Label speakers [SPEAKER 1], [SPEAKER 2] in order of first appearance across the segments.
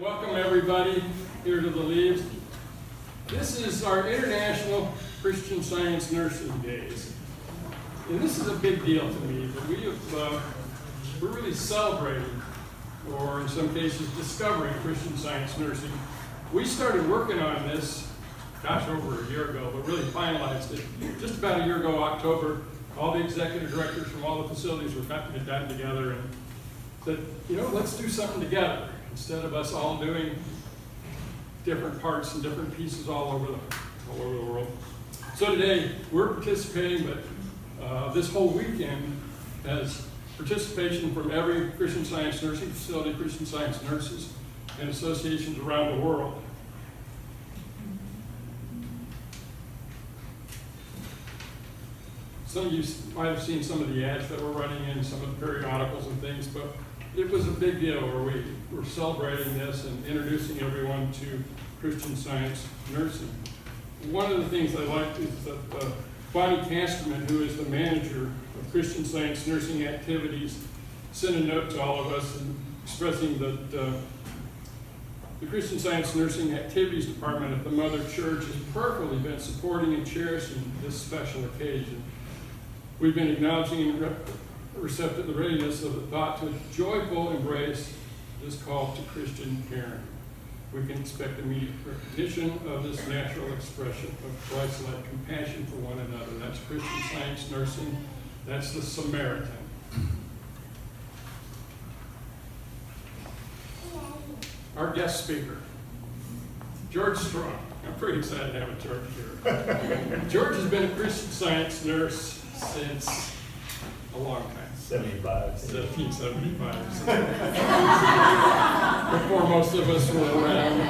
[SPEAKER 1] Welcome everybody here to the Leaves. This is our International Christian Science Nursing Days. And this is a big deal to me, but we're really celebrating, or in some cases discovering, Christian Science nursing. We started working on this, over a year ago, but really finalized it just about a year ago, October. All the executive directors from all the facilities were gotten together and said, let's do something together instead of us all doing different parts and different pieces all over the world. So today we're participating, but this whole weekend has participation from every Christian Science nursing facility, Christian Science nurses, and associations around the world. Some of you might have seen some of the ads that we're running in, some of the periodicals and things, but it was a big deal where we were celebrating this and introducing everyone to Christian Science nursing. One of the things I liked is that Bonnie Casterman, who is the manager of Christian Science nursing activities, sent a note to all of us expressing that the Christian Science Nursing Activities Department at the Mother Church has prayerfully been supporting and cherishing this special occasion. We've been acknowledging and receptive the readiness of the thought to joyful embrace this call to Christian caring. We can expect immediate recognition of this natural expression of Christ-like compassion for one another. That's Christian Science nursing. That's the Samaritan. Our guest speaker, George Strong. I'm pretty excited to have a George here. George has been a Christian Science nurse since a long time. 1775. Before most of us were around.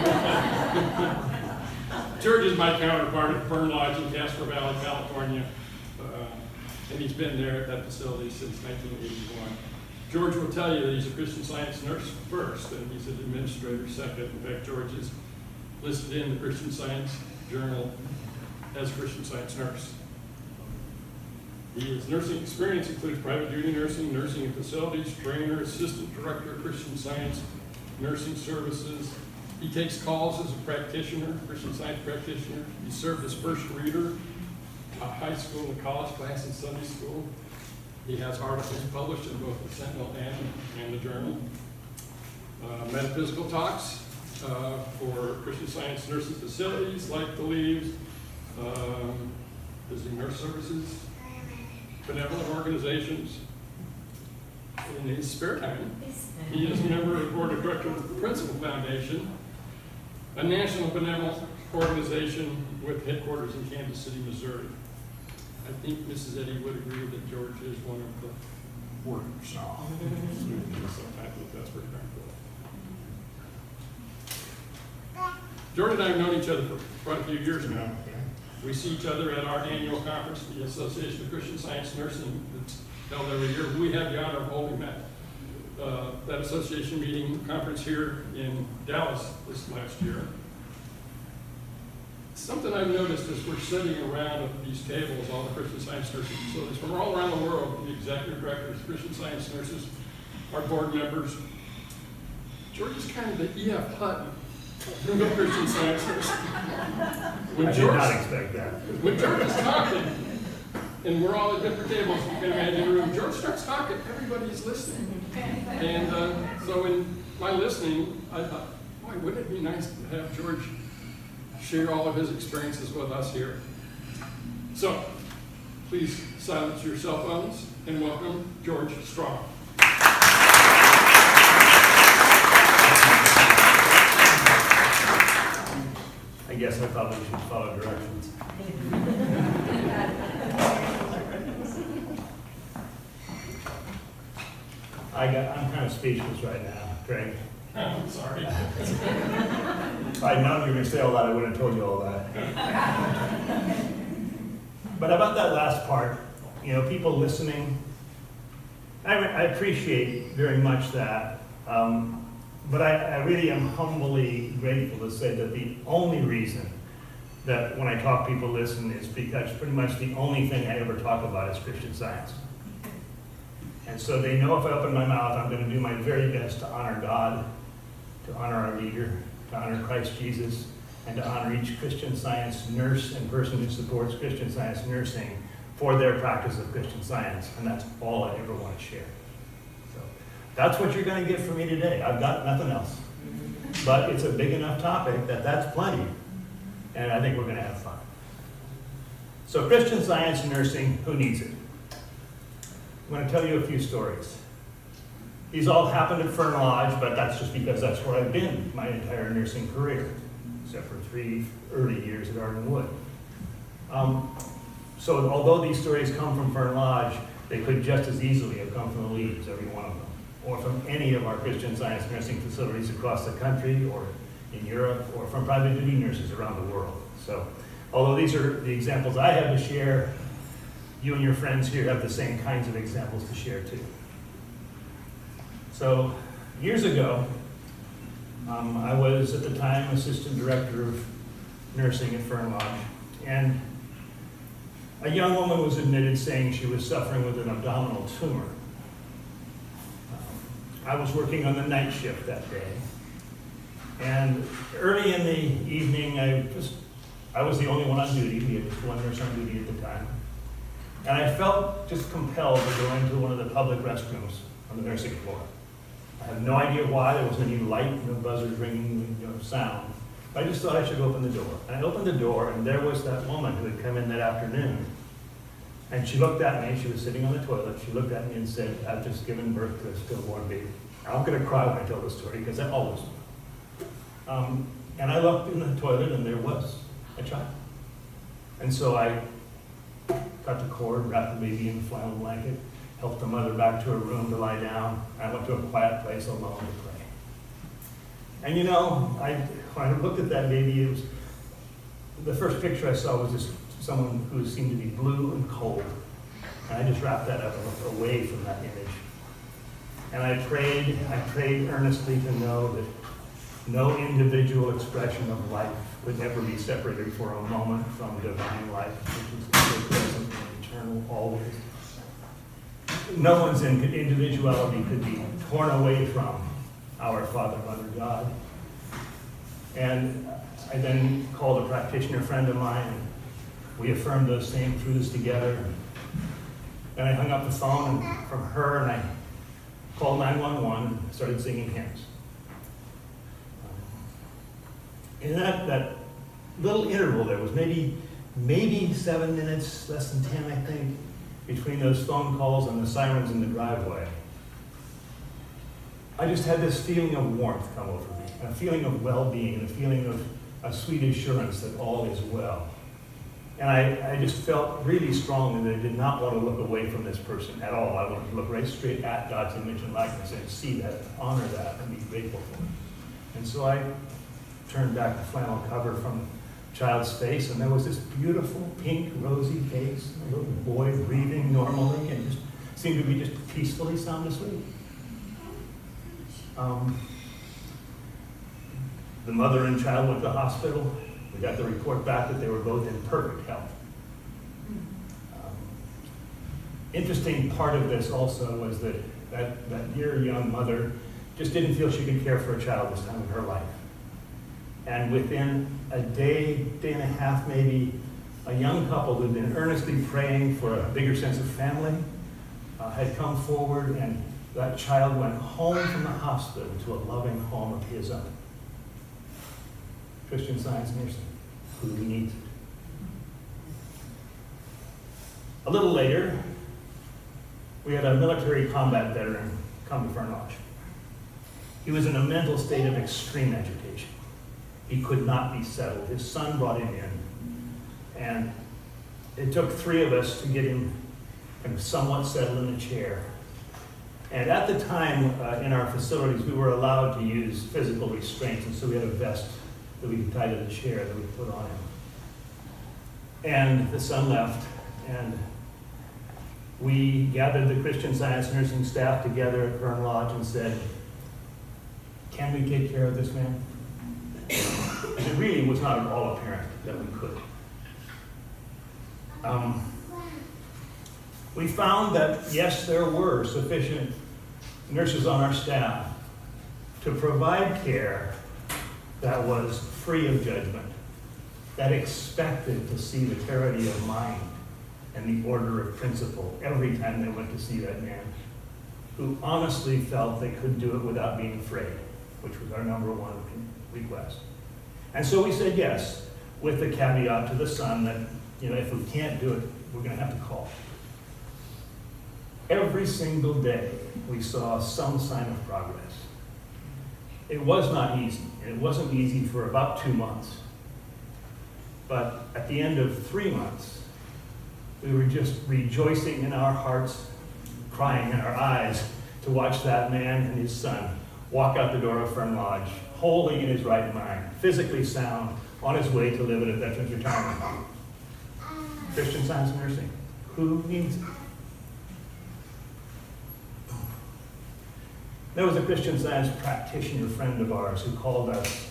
[SPEAKER 1] George is my counterpart at Fern Lodge in Castro Valley, California. And he's been there at that facility since 1981. George will tell you that he's a Christian Science nurse first, and he's an administrator second. In fact, George is listed in the Christian Science Journal as a Christian Science nurse. His nursing experience includes private duty nursing, nursing in facilities, trainer, assistant director of Christian Science nursing services. He takes calls as a practitioner, Christian Science practitioner. He served as first reader, high school and college class and Sunday school. He has articles published in both the Sentinel and the Journal. Metaphysical talks for Christian Science nursing facilities like the Leaves, visiting nurse services, benevolent organizations. In his spare time, he is a member of the board of directors of the Principal Foundation, a national benevolent organization with headquarters in Kansas City, Missouri. I think Mrs. Eddy would agree that George is one of the workers. That's pretty darn cool. George and I have known each other for quite a few years now. We see each other at our annual conference, the Association of Christian Science Nursing, that's held every year. We had the honor of holding that association meeting conference here in Dallas this last year. Something I've noticed as we're sitting around at these tables, all the Christian Science nursing facilities from all around the world, the executive directors, Christian Science nurses, our board members. George is kind of the E.F. Hutton from the Christian Science nursing.
[SPEAKER 2] I did not expect that.
[SPEAKER 1] When George is talking, and we're all at different tables, you can imagine the room, George starts talking, everybody's listening. And so in my listening, I thought, boy, wouldn't it be nice to have George share all of his experiences with us here. So, please silence your cell phones and welcome George Strong.
[SPEAKER 2] I guess I probably should follow directions. I'm kind of speechless right now, Craig.
[SPEAKER 1] I'm sorry.
[SPEAKER 2] If I'd known you were going to say all that, I wouldn't have told you all that. But about that last part, people listening, I appreciate very much that. But I really am humbly grateful to say that the only reason that when I talk people listen is because pretty much the only thing I ever talk about is Christian Science. And so they know if I open my mouth, I'm going to do my very best to honor God, to honor our leader, to honor Christ Jesus, and to honor each Christian Science nurse and person who supports Christian Science nursing for their practice of Christian Science. And that's all I ever want to share. So that's what you're going to get from me today. I've got nothing else. But it's a big enough topic that that's plenty. And I think we're going to have fun. So Christian Science nursing, who needs it? I'm going to tell you a few stories. These all happened at Fern Lodge, but that's just because that's where I've been my entire nursing career, except for 3 early years at Ardenwood. So although these stories come from Fern Lodge, they could just as easily have come from the Leeds, every one of them, or from any of our Christian Science nursing facilities across the country, or in Europe, or from private duty nurses around the world. So although these are the examples I have to share, you and your friends here have the same kinds of examples to share too. So years ago, I was at the time assistant director of nursing at Fern Lodge, and a young woman was admitted saying she was suffering with an abdominal tumor. I was working on the night shift that day, and early in the evening, I was the only one on duty. We had just one nurse on duty at the time, and I felt just compelled to go into one of the public restrooms on the nursing floor. I had no idea why. There wasn't any light, no buzzers ringing, sound. But I just thought I should open the door. And I opened the door, and there was that woman who had come in that afternoon. And she looked at me. She was sitting on the toilet. She looked at me and said, "I've just given birth to a stillborn baby." I'm going to cry when I tell the story, because I always do. And I looked in the toilet, and there was a child. And so I cut the cord, wrapped the baby in a flannel blanket, helped the mother back to her room to lie down. I went to a quiet place alone to pray. And when I looked at that baby, it was, the first picture I saw was just someone who seemed to be blue and cold. And I just wrapped that up and looked away from that image. And I prayed earnestly to know that no individual expression of life could ever be separated for a moment from divine life, which is ever present and eternal always. No one's individuality could be torn away from our Father, Mother, God. And I then called a practitioner friend of mine, and we affirmed those same truths together. Then I hung up the phone from her, and I called 911 and started singing hymns. In that little interval, there was maybe 7 minutes, less than 10, I think, between those phone calls and the sirens in the driveway. I just had this feeling of warmth come over me, a feeling of well-being, a feeling of a sweet assurance that all is well. And I just felt really strongly that I did not want to look away from this person at all. I wanted to look right straight at God's image and likeness and see that, honor that, and be grateful for it. And so I turned back the flannel cover from the child's face, and there was this beautiful pink rosy face, a little boy breathing normally and just seemed to be just peacefully sound asleep. The mother and child went to the hospital. We got the report back that they were both in perfect health. Interesting part of this also was that dear young mother just didn't feel she could care for a child this time in her life. And within a day and a half maybe, a young couple who'd been earnestly praying for a bigger sense of family had come forward, and that child went home from the hospital to a loving home of his own. Christian Science nursing, who needs it. A little later, we had a military combat veteran come to Fern Lodge. He was in a mental state of extreme agitation. He could not be settled. His son brought him in, and it took 3 of us to get him kind of somewhat settled in a chair. And at the time, in our facilities, we were allowed to use physical restraints, and so we had a vest that we could tie to the chair that we put on him. And the son left, and we gathered the Christian Science nursing staff together at Fern Lodge and said, "Can we take care of this man?" And it really was not at all apparent that we could. We found that, yes, there were sufficient nurses on our staff to provide care that was free of judgment, that expected to see the clarity of mind and the order of principle every time they went to see that man, who honestly felt they could do it without being afraid, which was our number one request. And so we said yes, with the caveat to the son that, if we can't do it, we're going to have to call. Every single day, we saw some sign of progress. It was not easy. It wasn't easy for about 2 months. But at the end of 3 months, we were just rejoicing in our hearts, crying in our eyes to watch that man and his son walk out the door of Fern Lodge, wholly in his right mind, physically sound, on his way to live at a veterans retirement home. Christian Science Nursing. Who needs it? There was a Christian Science practitioner friend of ours who called us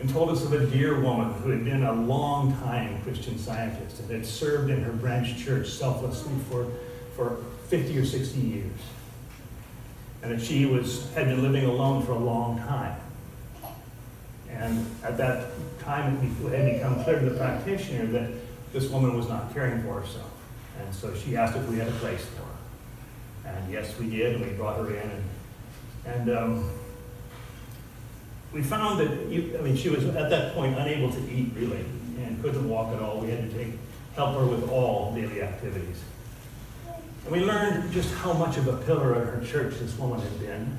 [SPEAKER 2] and told us of a dear woman who had been a long-time Christian Scientist and had served in her branch church selflessly for 50 or 60 years. And that she had been living alone for a long time. And at that time, it had become clear to the practitioner that this woman was not caring for herself. And so she asked if we had a place for her. And yes, we did, and we brought her in. And we found that, she was at that point unable to eat really, and couldn't walk at all. We had to help her with all daily activities. And we learned just how much of a pillar of her church this woman had been.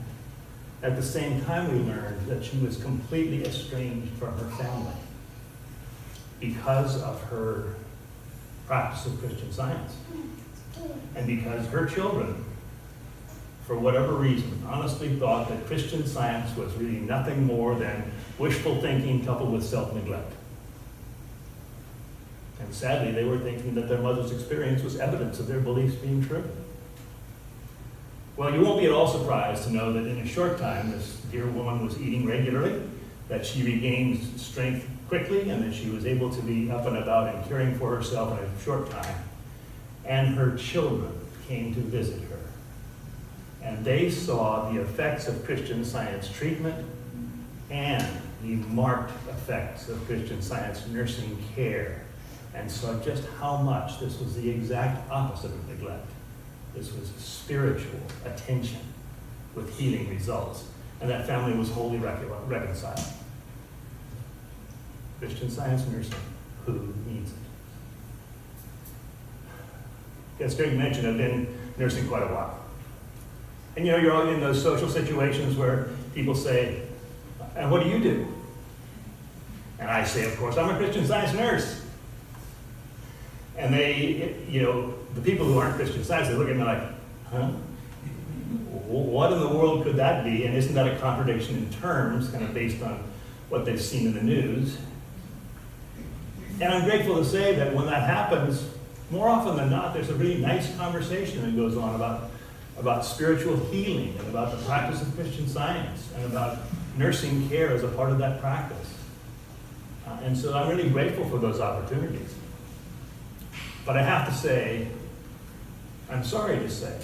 [SPEAKER 2] At the same time, we learned that she was completely estranged from her family because of her practice of Christian Science. And because her children, for whatever reason, honestly thought that Christian Science was really nothing more than wishful thinking coupled with self-neglect. And sadly, they were thinking that their mother's experience was evidence of their beliefs being true. Well, you won't be at all surprised to know that in a short time, this dear woman was eating regularly, that she regained strength quickly, and that she was able to be up and about and caring for herself in a short time. And her children came to visit her. And they saw the effects of Christian Science treatment and the marked effects of Christian Science nursing care, and saw just how much this was the exact opposite of neglect. This was spiritual attention with healing results. And that family was wholly reconciled. Christian Science nursing. Who needs it? As Greg mentioned, I've been nursing quite a while. And you're all in those social situations where people say, and what do you do? And I say, of course, I'm a Christian Science nurse. And they, the people who aren't Christian Science, they look at me like, huh? What in the world could that be? And isn't that a contradiction in terms, kind of based on what they've seen in the news? And I'm grateful to say that when that happens, more often than not, there's a really nice conversation that goes on about spiritual healing and about the practice of Christian Science and about nursing care as a part of that practice. And so I'm really grateful for those opportunities. But I have to say, I'm sorry to say,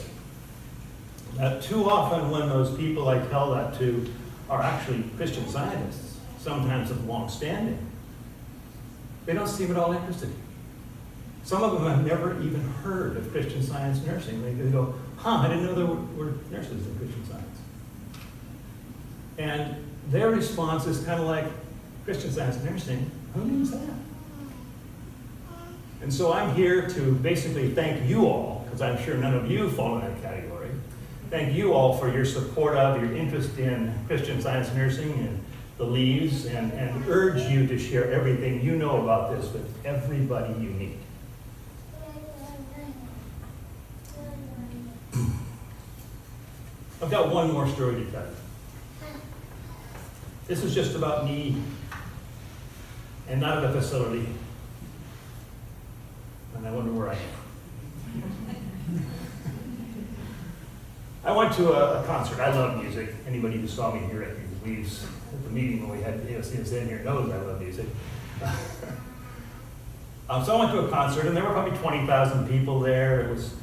[SPEAKER 2] that too often when those people I tell that to are actually Christian Scientists, sometimes of long standing, they don't seem at all interested. Some of them have never even heard of Christian Science nursing. They go, I didn't know there were nurses in Christian Science. And their response is kind of like, Christian Science nursing, who needs that? And so I'm here to basically thank you all, because I'm sure none of you fall in that category. Thank you all for your support of, your interest in Christian Science nursing and the Leaves, and urge you to share everything you know about this with everybody you meet. I've got one more story to tell you. This is just about me and not at a facility. And I wonder where I am. I went to a concert. I love music. Anybody who saw me here at the Leaves at the meeting when we had ASCSN here knows I love music. So I went to a concert, and there were probably 20,000 people there. It was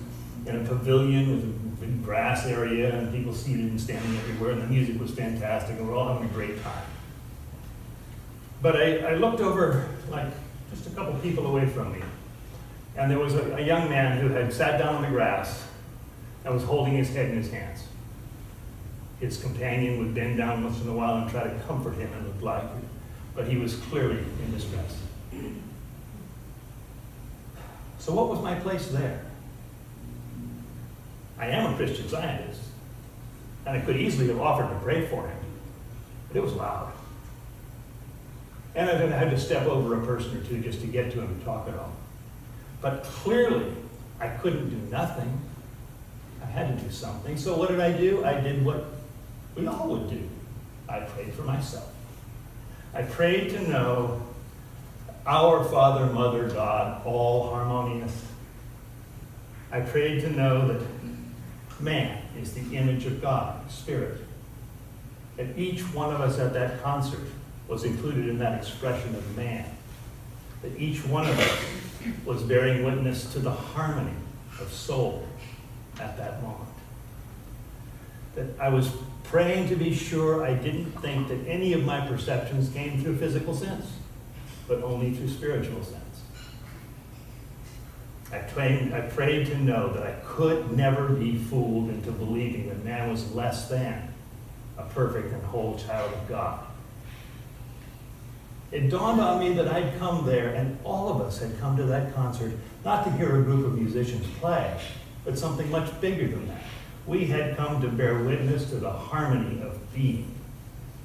[SPEAKER 2] in a pavilion with big grass area and people seated and standing everywhere, and the music was fantastic, and we're all having a great time. But I looked over, like, just a couple people away from me, and there was a young man who had sat down on the grass and was holding his head in his hands. His companion would bend down once in a while and try to comfort him, and look like, but he was clearly in distress. So what was my place there? I am a Christian Scientist, and I could easily have offered to pray for him, but it was loud. And I had to step over a person or two just to get to him and talk at all. But clearly, I couldn't do nothing. I had to do something. So what did I do? I did what we all would do. I prayed for myself. I prayed to know our Father, Mother, God, all harmonious. I prayed to know that man is the image of God, Spirit. That each one of us at that concert was included in that expression of man. That each one of us was bearing witness to the harmony of soul at that moment. That I was praying to be sure I didn't think that any of my perceptions came through physical sense, but only through spiritual sense. I prayed to know that I could never be fooled into believing that man was less than a perfect and whole child of God. It dawned on me that I'd come there, and all of us had come to that concert, not to hear a group of musicians play, but something much bigger than that. We had come to bear witness to the harmony of being,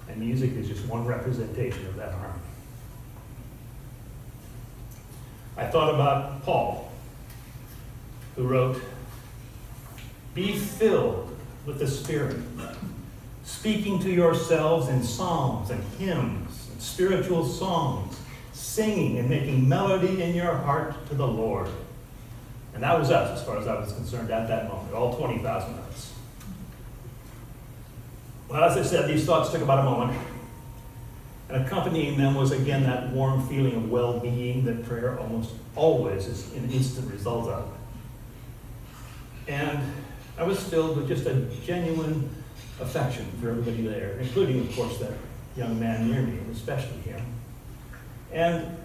[SPEAKER 2] and music is just one representation of that harmony. I thought about Paul, who wrote, "Be filled with the Spirit, speaking to yourselves in psalms and hymns and spiritual songs, singing and making melody in your heart to the Lord." And that was us, as far as I was concerned at that moment, all 20,000 of us. Well, as I said, these thoughts took about a moment. And accompanying them was again that warm feeling of well-being that prayer almost always is an instant result of. And I was filled with just a genuine affection for everybody there, including, of course, that young man near me, and especially him. And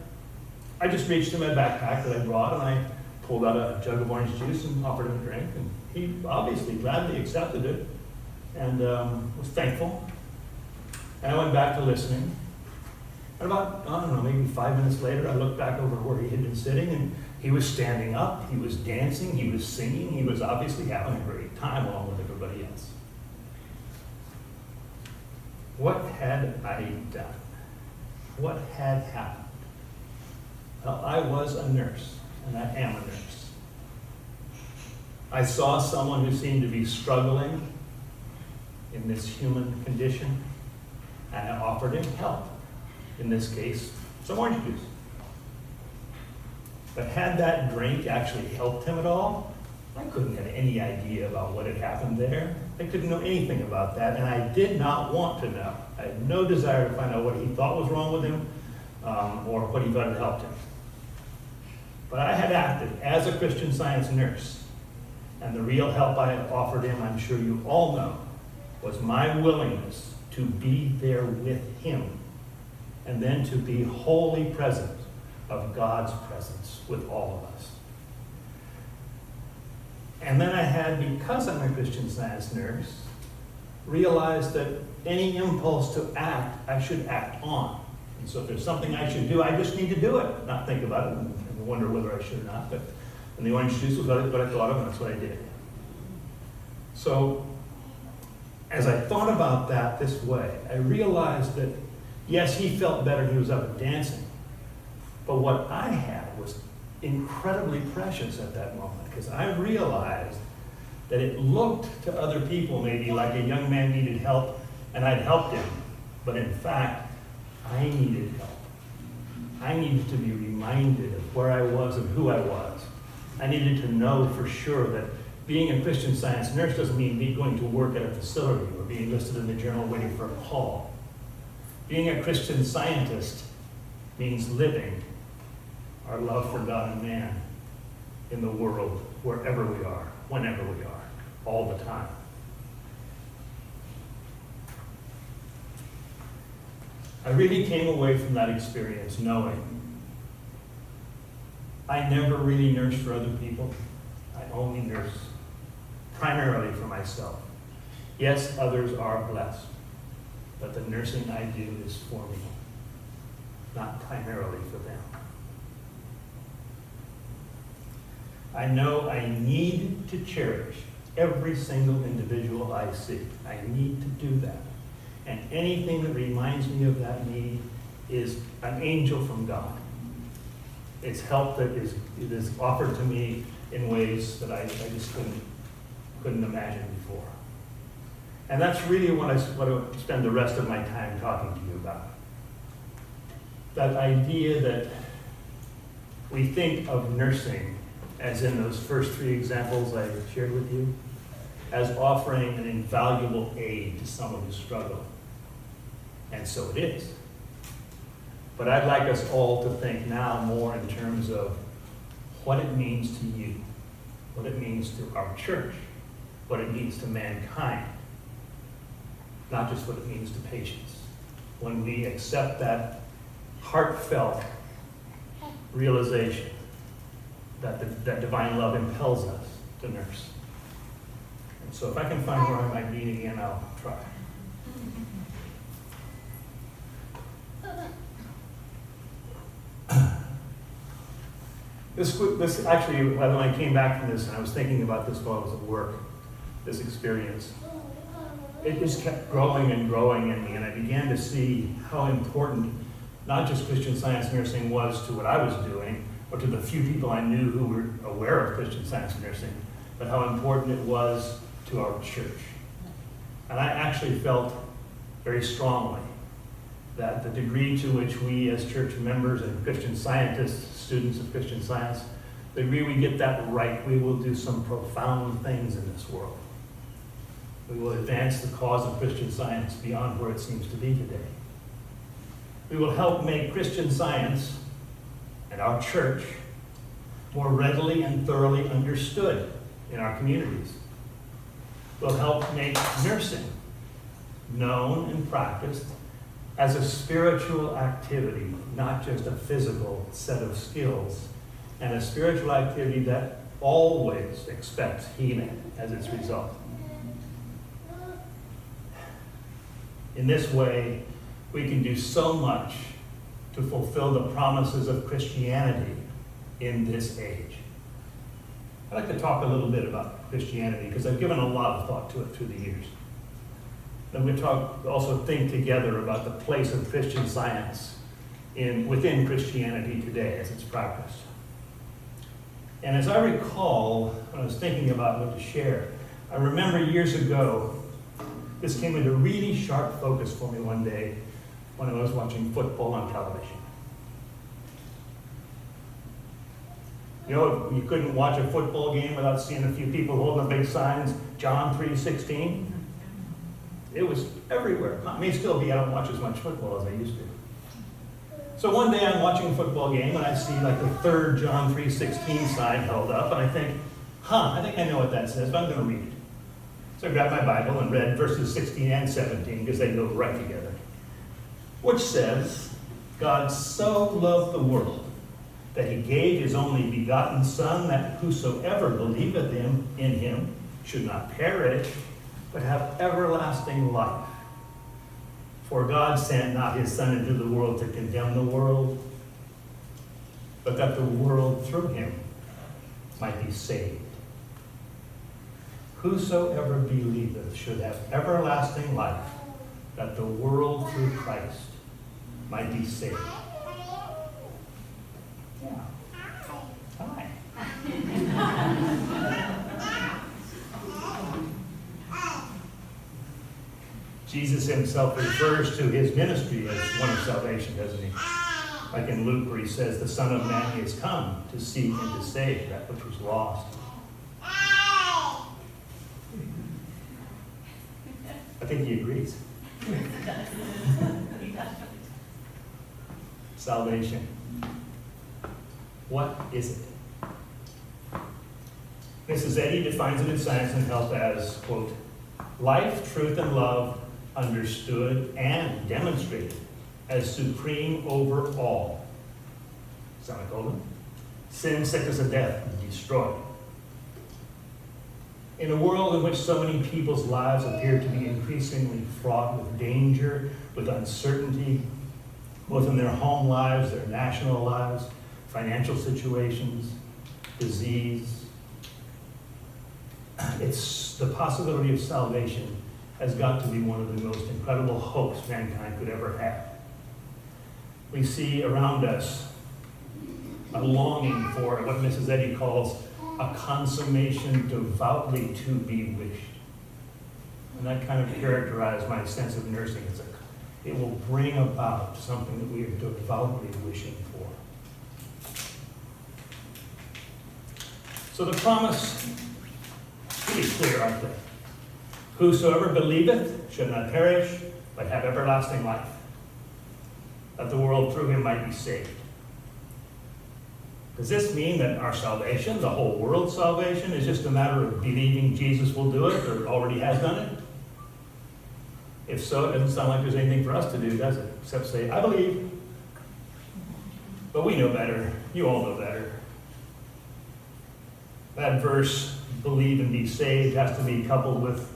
[SPEAKER 2] I just reached in my backpack that I brought, and I pulled out a jug of orange juice and offered him a drink, and he obviously gladly accepted it and was thankful. And I went back to listening. And about, I don't know, maybe 5 minutes later, I looked back over where he had been sitting, and he was standing up, he was dancing, he was singing, he was obviously having a great time along with everybody else. What had I done? What had happened? Well, I was a nurse, and I am a nurse. I saw someone who seemed to be struggling in this human condition, and I offered him help. In this case, some orange juice. But had that drink actually helped him at all? I couldn't have any idea about what had happened there. I couldn't know anything about that, and I did not want to know. I had no desire to find out what he thought was wrong with him, or what he thought had helped him. But I had acted as a Christian Science nurse, and the real help I had offered him, I'm sure you all know, was my willingness to be there with him, and then to be wholly present of God's presence with all of us. And then I had, because I'm a Christian Science nurse, realized that any impulse to act, I should act on. And so if there's something I should do, I just need to do it, not think about it and wonder whether I should or not. But and the orange juice was what I thought of, and that's what I did. So as I thought about that this way, I realized that, yes, he felt better, he was up and dancing. But what I had was incredibly precious at that moment, because I realized that it looked to other people maybe like a young man needed help, and I'd helped him. But in fact, I needed help. I needed to be reminded of where I was and who I was. I needed to know for sure that being a Christian Science nurse doesn't mean me going to work at a facility or being listed in the journal waiting for a call. Being a Christian Scientist means living our love for God and man in the world, wherever we are, whenever we are. all the time. I really came away from that experience knowing I never really nursed for other people. I only nurse primarily for myself. Yes, others are blessed, but the nursing I do is for me, not primarily for them. I know I need to cherish every single individual I see. I need to do that. And anything that reminds me of that need is an angel from God. It's help that is offered to me in ways that I just couldn't imagine before. And that's really what I spend the rest of my time talking to you about. That idea that we think of nursing, as in those first three examples I shared with you, as offering an invaluable aid to someone who's struggling. And so it is. But I'd like us all to think now more in terms of what it means to you, what it means to our church, what it means to mankind, not just what it means to patients. When we accept that heartfelt realization that divine love impels us to nurse. And so if I can find where I might be again, I'll try. This actually, when I came back from this and I was thinking about this while I was at work, this experience, it just kept growing and growing in me, and I began to see how important not just Christian Science nursing was to what I was doing, or to the few people I knew who were aware of Christian Science nursing, but how important it was to our church. And I actually felt very strongly that the degree to which we as church members and Christian scientists, students of Christian Science, the degree we get that right, we will do some profound things in this world. We will advance the cause of Christian Science beyond where it seems to be today. We will help make Christian Science and our church more readily and thoroughly understood in our communities. We'll help make nursing known and practiced as a spiritual activity, not just a physical set of skills, and a spiritual activity that always expects healing as its result. In this way, we can do so much to fulfill the promises of Christianity in this age. I'd like to talk a little bit about Christianity because I've given a lot of thought to it through the years. And we also think together about the place of Christian Science within Christianity today as it's practiced. And as I recall, when I was thinking about what to share, I remember years ago, this came into really sharp focus for me one day when I was watching football on television. You know, you couldn't watch a football game without seeing a few people holding big signs, John 3:16. It was everywhere. It may still be, I don't watch as much football as I used to. So one day I'm watching a football game and I see like the third John 3:16 sign held up, and I think, I think I know what that says, but I'm going to read it. So I grabbed my Bible and read verses 16 and 17 because they go right together. Which says, God so loved the world that he gave his only begotten Son, that whosoever believeth in him should not perish, but have everlasting life. For God sent not his Son into the world to condemn the world, but that the world through him might be saved. Whosoever believeth should have everlasting life, that the world through Christ might be saved. Yeah. Hi. Jesus himself refers to his ministry as one of salvation, doesn't he? Like in Luke where he says, the Son of Man is come to seek and to save that which was lost. I think he agrees. Salvation. What is it? Mrs. Eddy defines it in Science and Health as, quote, life, truth, and love understood and demonstrated as supreme over all. Semicolon. Sin, sickness, and death destroyed. In a world in which so many people's lives appear to be increasingly fraught with danger, with uncertainty, both in their home lives, their national lives, financial situations, disease, the possibility of salvation has got to be one of the most incredible hopes mankind could ever have. We see around us a longing for what Mrs. Eddy calls a consummation devoutly to be wished. And that kind of characterized my sense of nursing. It will bring about something that we are devoutly wishing for. So the promise, pretty clear, aren't they? Whosoever believeth should not perish, but have everlasting life, that the world through him might be saved. Does this mean that our salvation, the whole world's salvation, is just a matter of believing Jesus will do it or already has done it? If so, it doesn't sound like there's anything for us to do, does it? Except say, I believe. But we know better. You all know better. That verse, believe and be saved, has to be coupled with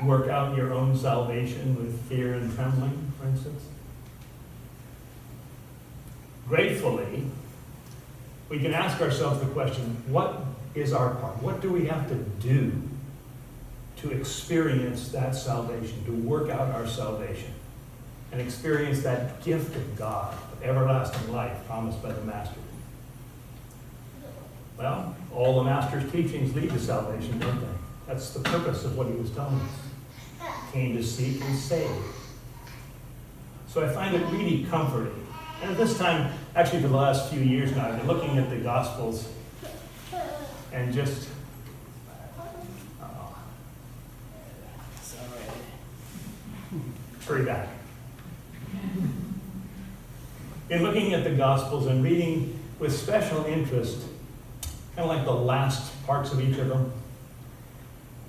[SPEAKER 2] work out your own salvation with fear and trembling, for instance. Gratefully, we can ask ourselves the question, what is our part? What do we have to do to experience that salvation, to work out our salvation, and experience that gift of God, of everlasting life promised by the Master? Well, all the Master's teachings lead to salvation, don't they? That's the purpose of what he was telling us. Came to seek and save. So I find it really comforting. And at this time, actually for the last few years now, I've been looking at the Gospels and just, hurry back. In looking at the Gospels and reading with special interest, kind of like the last parts of each of them,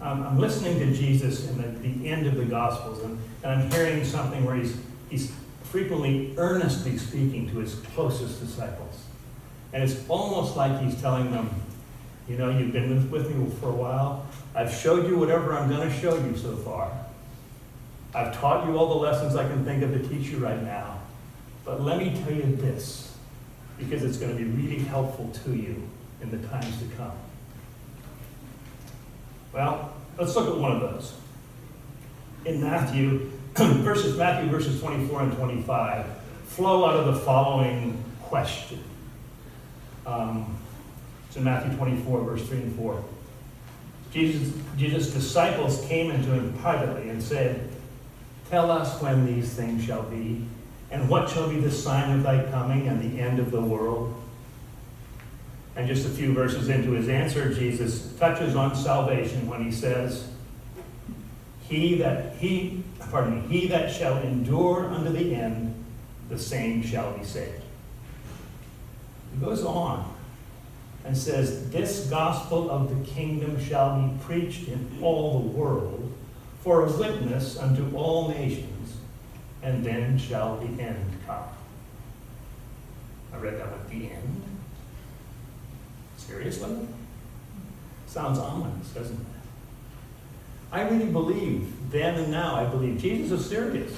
[SPEAKER 2] I'm listening to Jesus in the end of the Gospels, and I'm hearing something where he's frequently earnestly speaking to his closest disciples. And it's almost like he's telling them, you know, you've been with me for a while. I've showed you whatever I'm going to show you so far. I've taught you all the lessons I can think of to teach you right now. But let me tell you this, because it's going to be really helpful to you in the times to come. Well, let's look at one of those. In Matthew verses 24 and 25 flow out of the following question. It's in Matthew 24, verse 3 and 4. Jesus' disciples came into him privately and said, tell us when these things shall be, and what shall be the sign of thy coming and the end of the world? And just a few verses into his answer, Jesus touches on salvation when he says, he that shall endure unto the end, the same shall be saved. He goes on and says, this gospel of the kingdom shall be preached in all the world for a witness unto all nations, and then shall the end come. I read that with the end. Seriously? Sounds ominous, doesn't it? I really believe, then and now, I believe Jesus is serious.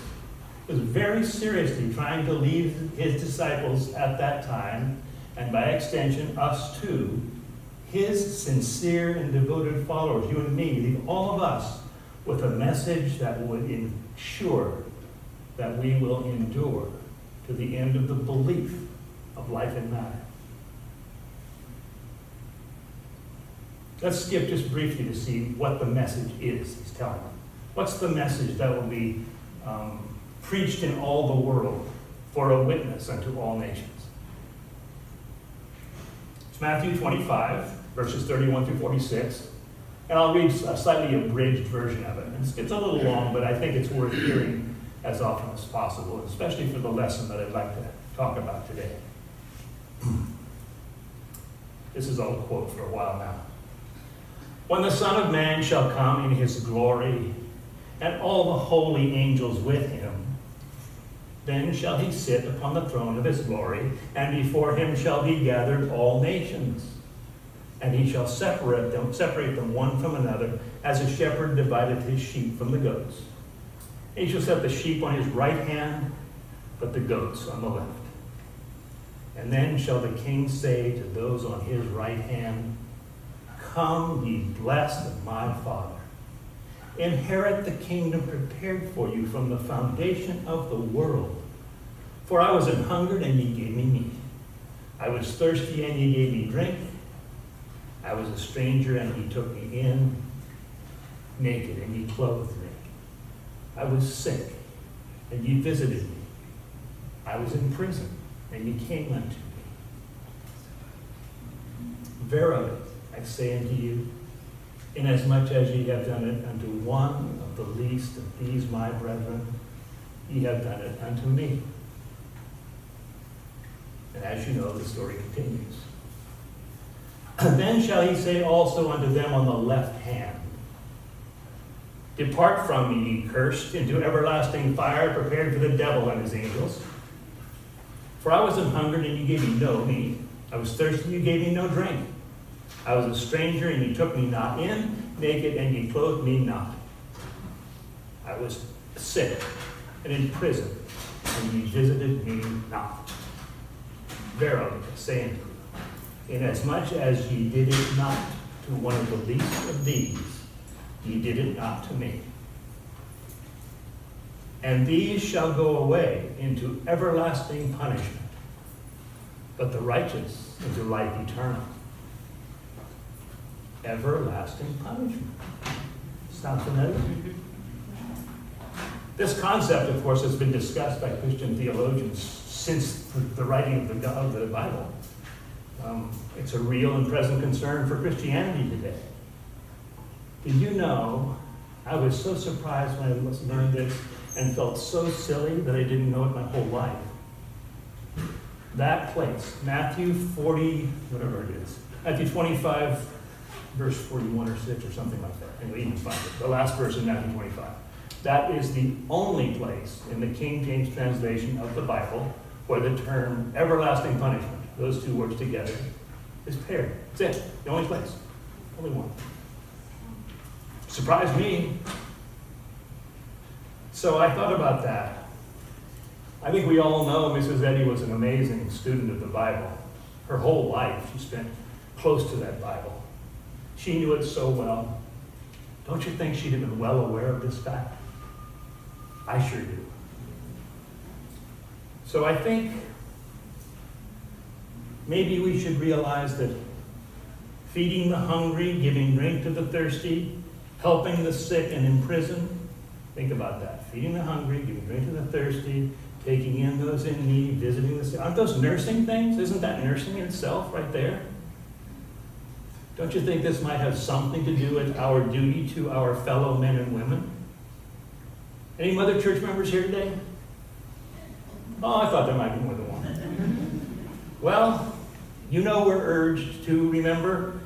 [SPEAKER 2] He was very seriously trying to lead his disciples at that time, and by extension, us too, his sincere and devoted followers, you and me, leave all of us with a message that would ensure that we will endure to the end of the belief of life and matter. Let's skip just briefly to see what the message is he's telling them. What's the message that will be preached in all the world for a witness unto all nations? It's Matthew 25, verses 31 through 46. And I'll read a slightly abridged version of it. It's a little long, but I think it's worth hearing as often as possible, especially for the lesson that I'd like to talk about today. This is all a quote for a while now. When the Son of Man shall come in his glory, and all the holy angels with him, then shall he sit upon the throne of his glory, and before him shall be gathered all nations. And he shall separate them one from another, as a shepherd divideth his sheep from the goats. He shall set the sheep on his right hand, but the goats on the left. And then shall the king say to those on his right hand, Come, ye blessed of my Father. Inherit the kingdom prepared for you from the foundation of the world. For I was an hungered, and ye gave me meat. I was thirsty, and ye gave me drink. I was a stranger, and ye took me in. Naked, and ye clothed me. I was sick, and ye visited me. I was in prison, and ye came unto me. Verily, I say unto you, inasmuch as ye have done it unto one of the least of these my brethren, ye have done it unto me. And as you know, the story continues. Then shall he say also unto them on the left hand, Depart from me, ye cursed, into everlasting fire prepared for the devil and his angels. For I was an hungered, and ye gave me no meat. I was thirsty, you gave me no drink. I was a stranger, and ye took me not in. Naked, and ye clothed me not. I was sick, and in prison, and ye visited me not. Verily, I say unto you, inasmuch as ye did it not to one of the least of these, ye did it not to me. And these shall go away into everlasting punishment, but the righteous into life eternal. Everlasting punishment. Sound familiar? This concept, of course, has been discussed by Christian theologians since the writing of the Bible. It's a real and present concern for Christianity today. Did you know, I was so surprised when I learned this and felt so silly that I didn't know it my whole life. That place, Matthew 40, whatever it is, Matthew 25, verse 41 or 6 or something like that. And we even find it. The last verse in Matthew 25. That is the only place in the King James translation of the Bible where the term everlasting punishment, those two words together, is paired. That's it. The only place. Only one. Surprised me. So I thought about that. I think we all know Mrs. Eddy was an amazing student of the Bible. Her whole life she spent close to that Bible. She knew it so well. Don't you think she'd have been well aware of this fact? I sure do. So I think maybe we should realize that feeding the hungry, giving drink to the thirsty, helping the sick and in prison, think about that. Feeding the hungry, giving drink to the thirsty, taking in those in need, visiting the sick. Aren't those nursing things? Isn't that nursing in itself right there? Don't you think this might have something to do with our duty to our fellow men and women? Any Mother Church members here today? Oh, I thought there might be more than one. Well, you know we're urged to remember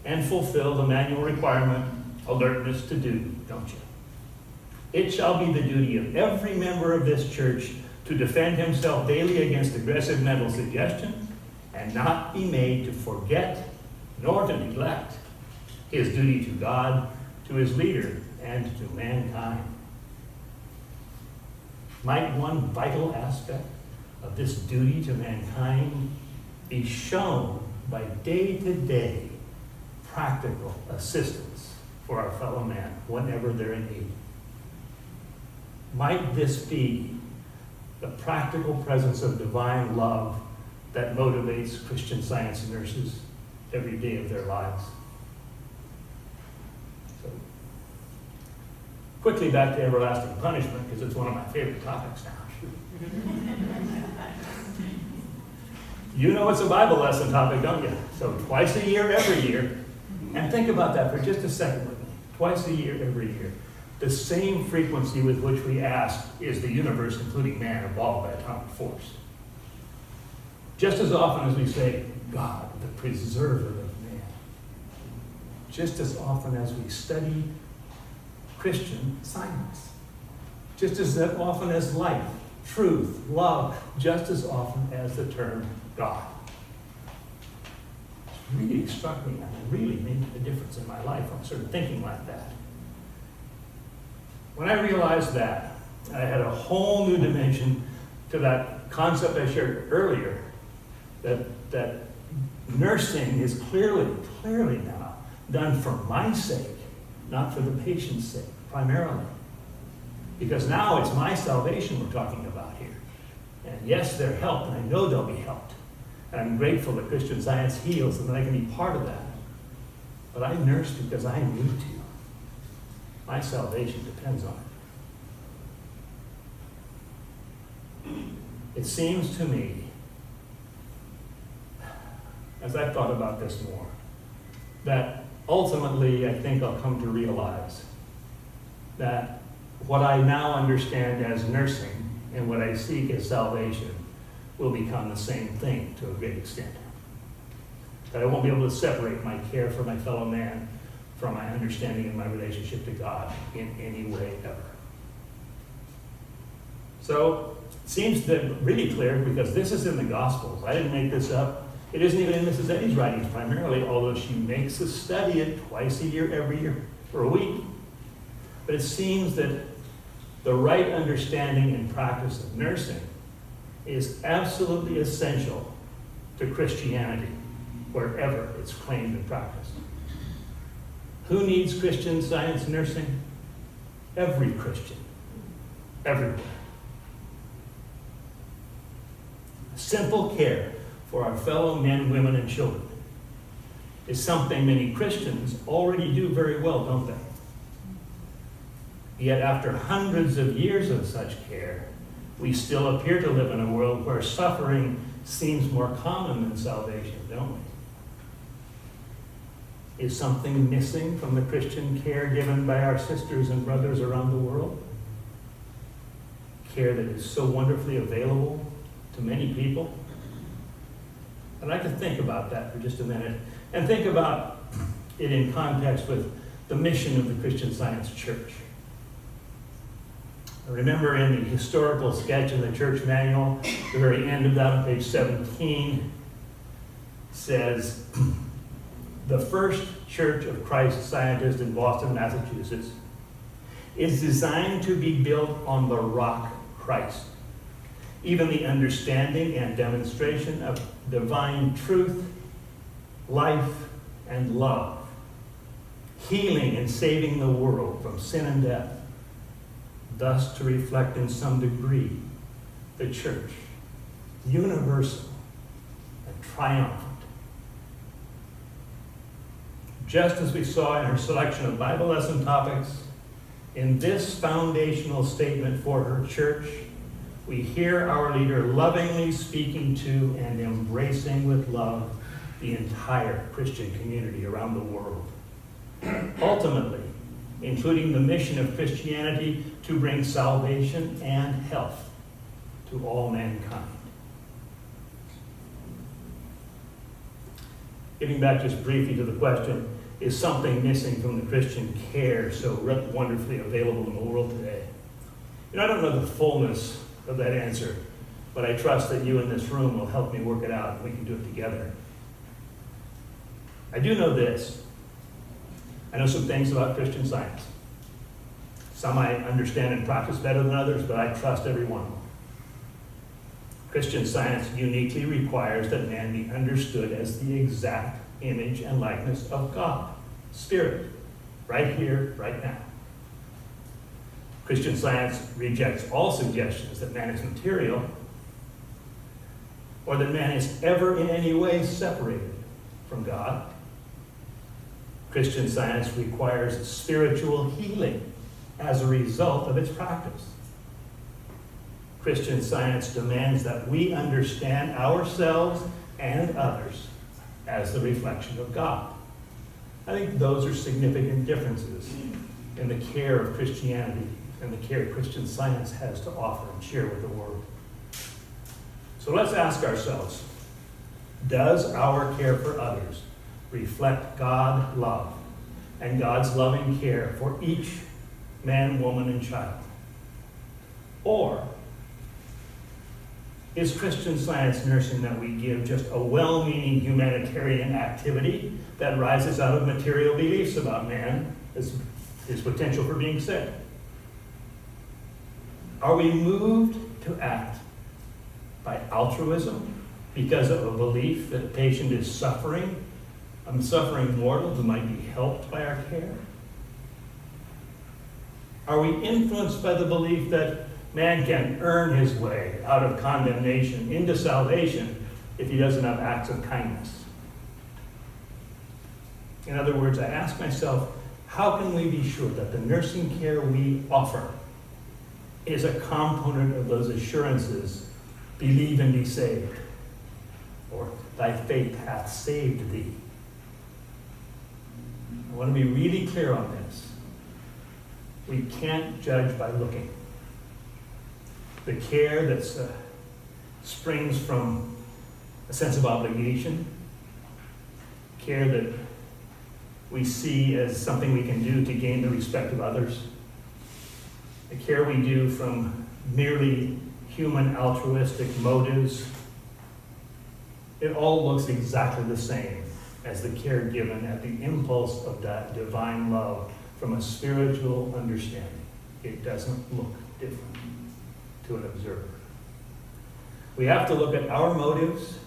[SPEAKER 2] and fulfill the manual requirement, alertness to do, don't you? It shall be the duty of every member of this church to defend himself daily against aggressive mental suggestion and not be made to forget nor to neglect his duty to God, to his leader, and to mankind. Might one vital aspect of this duty to mankind be shown by day-to-day practical assistance for our fellow man whenever they're in need? Might this be the practical presence of divine love that motivates Christian Science nurses every day of their lives? So, quickly back to everlasting punishment, because it's one of my favorite topics now. You know it's a Bible lesson topic, don't you? So twice a year, every year. And think about that for just a second with me. Twice a year, every year. The same frequency with which we ask, is the universe, including man, evolved by atomic force? Just as often as we say, God, the preserver of man. Just as often as we study Christian science, just as often as life, truth, love, just as often as the term God. It's really struck me and really made a difference in my life. I'm sort of thinking like that. When I realized that, I had a whole new dimension to that concept I shared earlier, that nursing is clearly now done for my sake, not for the patient's sake, primarily. Because now it's my salvation we're talking about here. And yes, they're helped, and I know they'll be helped. And I'm grateful that Christian Science heals and that I can be part of that. But I nurse because I need to. My salvation depends on it. It seems to me, as I've thought about this more, that ultimately I think I'll come to realize that what I now understand as nursing and what I seek as salvation will become the same thing to a great extent. That I won't be able to separate my care for my fellow man from my understanding of my relationship to God in any way ever. So it seems that really clear because this is in the Gospels. I didn't make this up. It isn't even in Mrs. Eddy's writings primarily, although she makes us study it twice a year, every year, for a week. But it seems that the right understanding and practice of nursing is absolutely essential to Christianity, wherever it's claimed and practiced. Who needs Christian Science nursing? Every Christian, everywhere. Simple care for our fellow men, women, and children is something many Christians already do very well, don't they? Yet after hundreds of years of such care, we still appear to live in a world where suffering seems more common than salvation, don't we? Is something missing from the Christian care given by our sisters and brothers around the world? Care that is so wonderfully available to many people? I'd like to think about that for just a minute and think about it in context with the mission of the Christian Science Church. I remember in the historical sketch in the church manual, the very end of that on page 17 says, the First Church of Christ Scientist in Boston, Massachusetts, is designed to be built on the rock Christ. Even the understanding and demonstration of divine truth, life, and love, healing and saving the world from sin and death, thus to reflect in some degree the church, universal and triumphant. Just as we saw in her selection of Bible lesson topics, in this foundational statement for her church, we hear our leader lovingly speaking to and embracing with love the entire Christian community around the world. Ultimately, including the mission of Christianity to bring salvation and health to all mankind. Getting back just briefly to the question, is something missing from the Christian care so wonderfully available in the world today? You know, I don't know the fullness of that answer, but I trust that you in this room will help me work it out and we can do it together. I do know this. I know some things about Christian Science. Some I understand and practice better than others, but I trust every one of them. Christian Science uniquely requires that man be understood as the exact image and likeness of God, Spirit, right here, right now. Christian Science rejects all suggestions that man is material or that man is ever in any way separated from God. Christian Science requires spiritual healing as a result of its practice. Christian Science demands that we understand ourselves and others as the reflection of God. I think those are significant differences in the care of Christianity and the care Christian Science has to offer and share with the world. So let's ask ourselves, Does our care for others reflect God love and God's loving care for each man, woman, and child? Or is Christian Science nursing that we give just a well-meaning humanitarian activity that rises out of material beliefs about man, his potential for being sick? Are we moved to act by altruism because of a belief that a patient is suffering, a suffering mortal who might be helped by our care? Are we influenced by the belief that man can earn his way out of condemnation into salvation if he does enough acts of kindness? In other words, I ask myself, how can we be sure that the nursing care we offer is a component of those assurances, believe and be saved, or thy faith hath saved thee? I want to be really clear on this. We can't judge by looking. The care that springs from a sense of obligation, care that we see as something we can do to gain the respect of others, the care we do from merely human altruistic motives, it all looks exactly the same as the care given at the impulse of that divine love from a spiritual understanding. It doesn't look different to an observer. We have to look at our motives,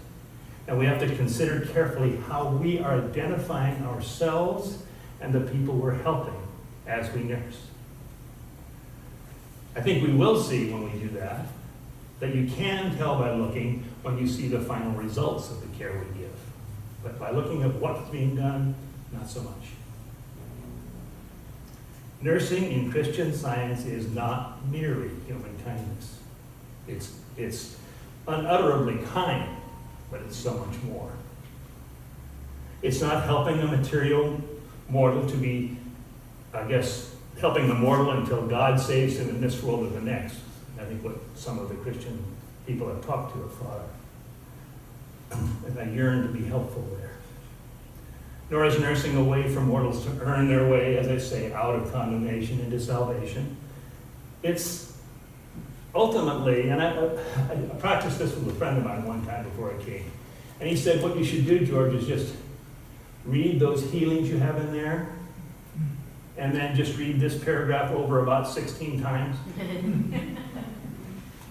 [SPEAKER 2] and we have to consider carefully how we are identifying ourselves and the people we're helping as we nurse. I think we will see when we do that you can tell by looking when you see the final results of the care we give. But by looking at what's being done, not so much. Nursing in Christian Science is not merely human kindness. It's unutterably kind, but it's so much more. It's not helping a material mortal to be, helping the mortal until God saves him in this world or the next. I think what some of the Christian people I've talked to have thought of. And I yearn to be helpful there. Nor is nursing a way for mortals to earn their way, as I say, out of condemnation into salvation. It's ultimately, and I practiced this with a friend of mine one time before I came, and he said, what you should do, George, is just read those healings you have in there, and then just read this paragraph over about 16 times,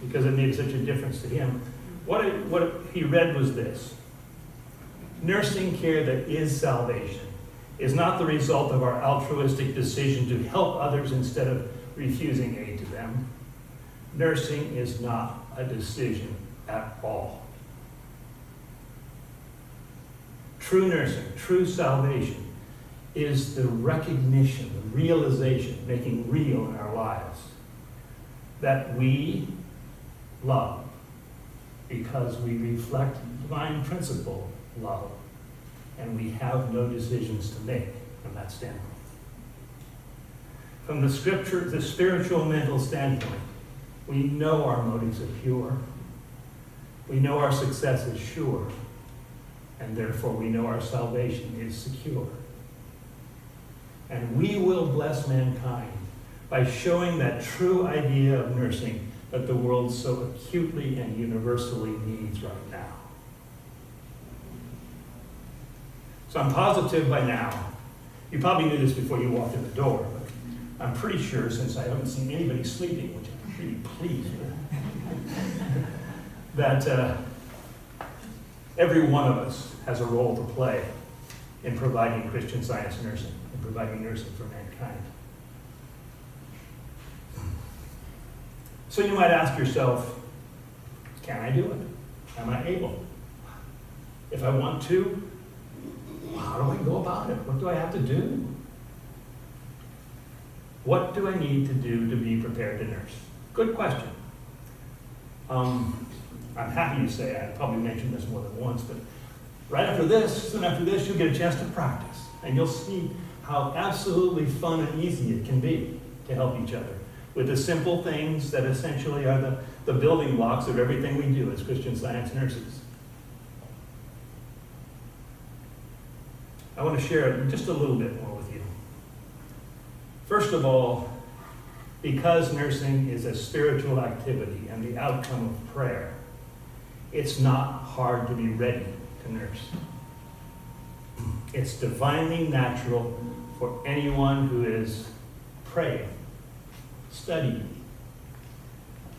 [SPEAKER 2] because it made such a difference to him. What he read was this: nursing care that is salvation is not the result of our altruistic decision to help others instead of refusing aid to them. Nursing is not a decision at all. True nursing, true salvation, is the recognition, the realization, making real in our lives that we love because we reflect divine principle, love, and we have no decisions to make from that standpoint. From the scripture, the spiritual mental standpoint, we know our motives are pure. We know our success is sure, and therefore we know our salvation is secure. And we will bless mankind by showing that true idea of nursing that the world so acutely and universally needs right now. So I'm positive by now, you probably knew this before you walked in the door, but I'm pretty sure, since I haven't seen anybody sleeping, which I'm pretty pleased with, that every one of us has a role to play in providing Christian Science nursing, in providing nursing for mankind. So you might ask yourself, can I do it? Am I able? If I want to, how do I go about it? What do I have to do? What do I need to do to be prepared to nurse? Good question. I'm happy to say, I probably mentioned this more than once, but right after this, soon after this, you'll get a chance to practice. And you'll see how absolutely fun and easy it can be to help each other with the simple things that essentially are the building blocks of everything we do as Christian Science nurses. I want to share just a little bit more with you. First of all, because nursing is a spiritual activity and the outcome of prayer, it's not hard to be ready to nurse. It's divinely natural for anyone who is praying, studying,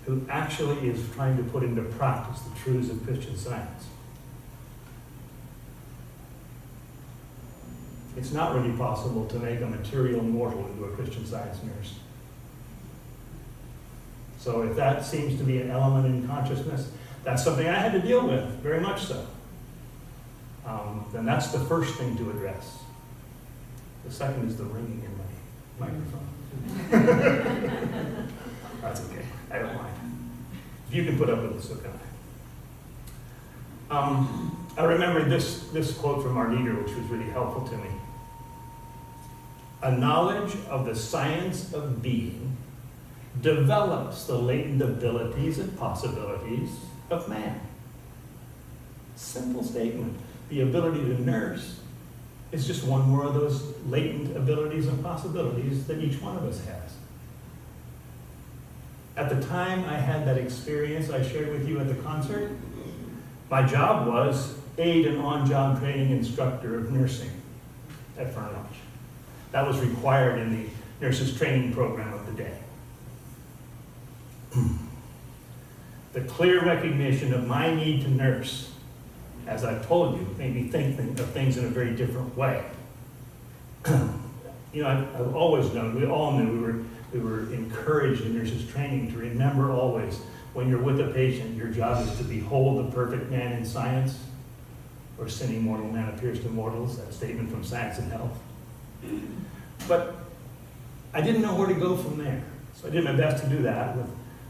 [SPEAKER 2] who actually is trying to put into practice the truths of Christian Science. It's not really possible to make a material mortal into a Christian Science nurse. So if that seems to be an element in consciousness, that's something I had to deal with, very much so. Then that's the first thing to address. The second is the ringing in my microphone. That's okay, I don't mind. If you can put up with it, so can I. I remember this quote from our leader, which was really helpful to me. A knowledge of the science of being develops the latent abilities and possibilities of man. Simple statement. The ability to nurse is just one more of those latent abilities and possibilities that each one of us has. At the time I had that experience I shared with you at the concert, my job was aid and on-job training instructor of nursing at Fernlodge. That was required in the nurses training program of the day. The clear recognition of my need to nurse, as I've told you, made me think of things in a very different way. I've always known, we all knew, we were encouraged in nurses training to remember always, when you're with a patient, your job is to behold the perfect man in science, or sinning mortal man appears to mortals, that statement from Science and Health. But I didn't know where to go from there. So I did my best to do that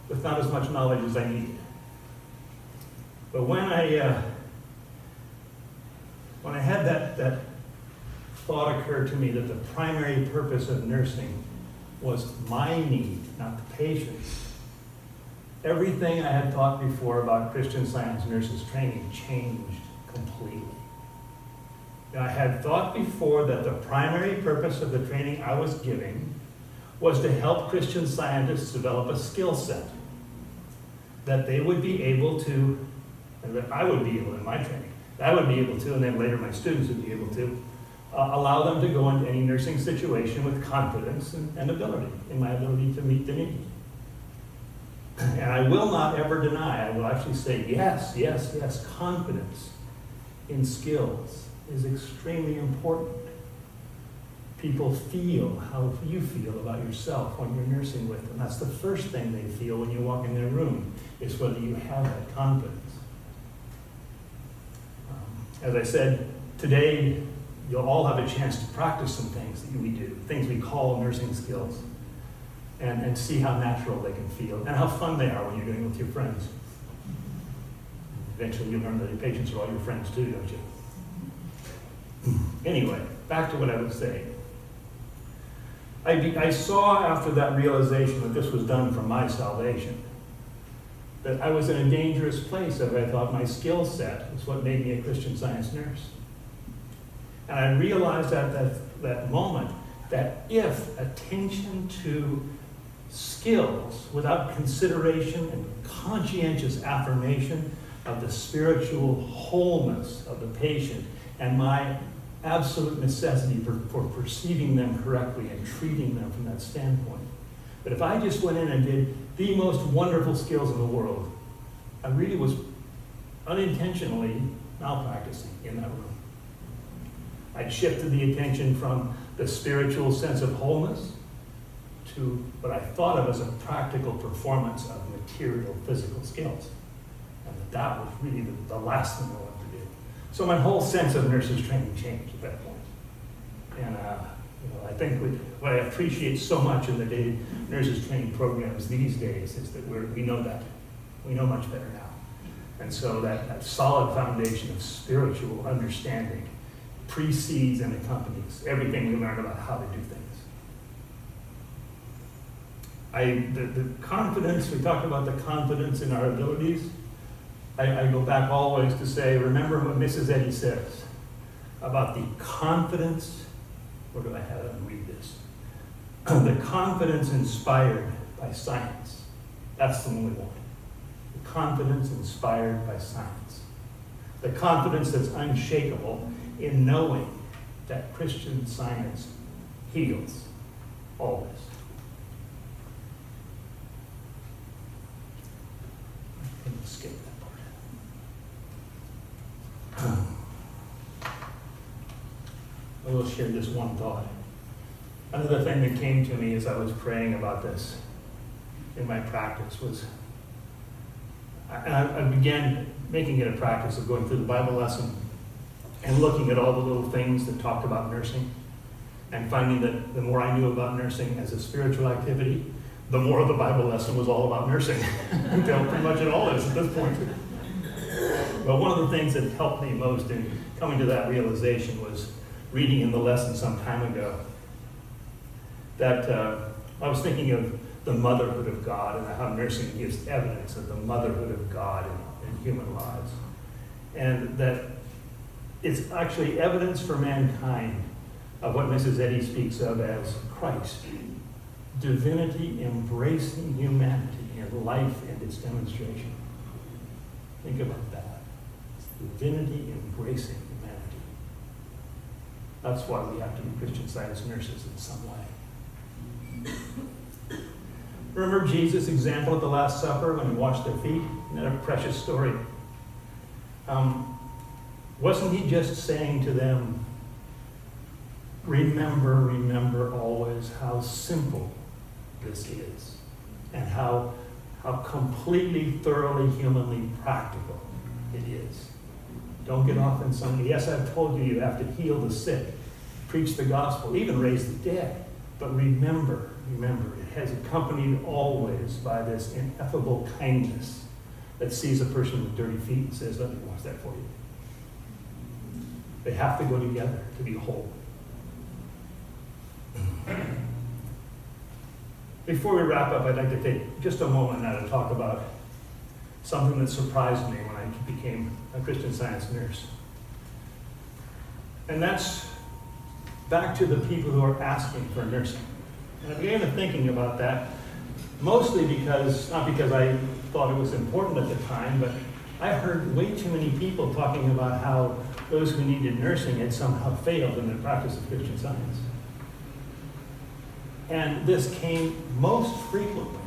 [SPEAKER 2] with not as much knowledge as I needed. But when I had that thought occur to me that the primary purpose of nursing was my need, not the patient's, everything I had thought before about Christian Science nurses training changed completely. I had thought before that the primary purpose of the training I was giving was to help Christian scientists develop a skill set that they would be able to, and that I would be able in my training, that I would be able to, and then later my students would be able to, allow them to go into any nursing situation with confidence and ability, in my ability to meet the need. And I will not ever deny, I will actually say yes, confidence in skills is extremely important. People feel how you feel about yourself when you're nursing with them. That's the first thing they feel when you walk in their room, is whether you have that confidence. As I said, today you'll all have a chance to practice some things that we do, things we call nursing skills, and see how natural they can feel, and how fun they are when you're doing it with your friends. Eventually you'll learn that your patients are all your friends too, don't you? Anyway, back to what I was saying. I saw after that realization that this was done for my salvation, that I was in a dangerous place if I thought my skill set was what made me a Christian Science nurse. And I realized at that moment that if attention to skills without consideration and conscientious affirmation of the spiritual wholeness of the patient and my absolute necessity for perceiving them correctly and treating them from that standpoint. But if I just went in and did the most wonderful skills in the world, I really was unintentionally malpracticing in that room. I'd shifted the attention from the spiritual sense of wholeness to what I thought of as a practical performance of material physical skills. And that was really the last thing I wanted to do. So my whole sense of nurses training changed at that point. And I think what I appreciate so much in the day nurses training programs these days is that we know that. We know much better now. And so that solid foundation of spiritual understanding precedes and accompanies everything we learn about how to do things. The confidence, we talked about the confidence in our abilities. I go back always to say, remember what Mrs. Eddy says. about the confidence, where do I have it? Read this. The confidence inspired by science. That's the one we want. The confidence inspired by science. The confidence that's unshakable in knowing that Christian Science heals always. I'm going to skip that part. I will share this one thought. Another thing that came to me as I was praying about this in my practice was, I began making it a practice of going through the Bible lesson and looking at all the little things that talked about nursing, and finding that the more I knew about nursing as a spiritual activity, the more the Bible lesson was all about nursing, until pretty much it all is at this point. But one of the things that helped me most in coming to that realization was reading in the lesson some time ago that I was thinking of the motherhood of God and how nursing gives evidence of the motherhood of God in human lives. And that it's actually evidence for mankind of what Mrs. Eddy speaks of as Christ, divinity embracing humanity in life and its demonstration. Think about that. It's divinity embracing humanity. That's why we have to be Christian Science nurses in some way. Remember Jesus' example at the Last Supper when he washed their feet? Isn't that a precious story? Wasn't he just saying to them, remember always how simple this is, and how completely, thoroughly, humanly practical it is. Don't get off in some, yes, I've told you you have to heal the sick, preach the gospel, even raise the dead. But remember, it has accompanied always by this ineffable kindness that sees a person with dirty feet and says, let me wash that for you. They have to go together to be whole. Before we wrap up, I'd like to take just a moment now to talk about something that surprised me when I became a Christian Science nurse. And that's back to the people who are asking for nursing. And I began thinking about that, mostly because, not because I thought it was important at the time, but I heard way too many people talking about how those who needed nursing had somehow failed in the practice of Christian Science. And this came most frequently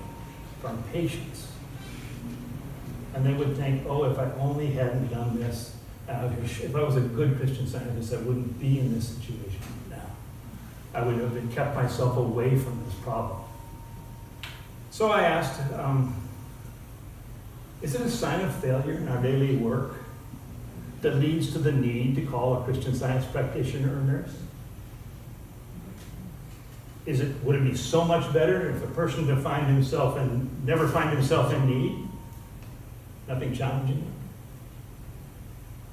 [SPEAKER 2] from patients. And they would think, oh, if I only hadn't done this, if I was a good Christian Scientist, I wouldn't be in this situation now. I would have kept myself away from this problem. So I asked, is it a sign of failure in our daily work that leads to the need to call a Christian Science practitioner or nurse? Would it be so much better if a person could never find himself in need? Nothing challenging.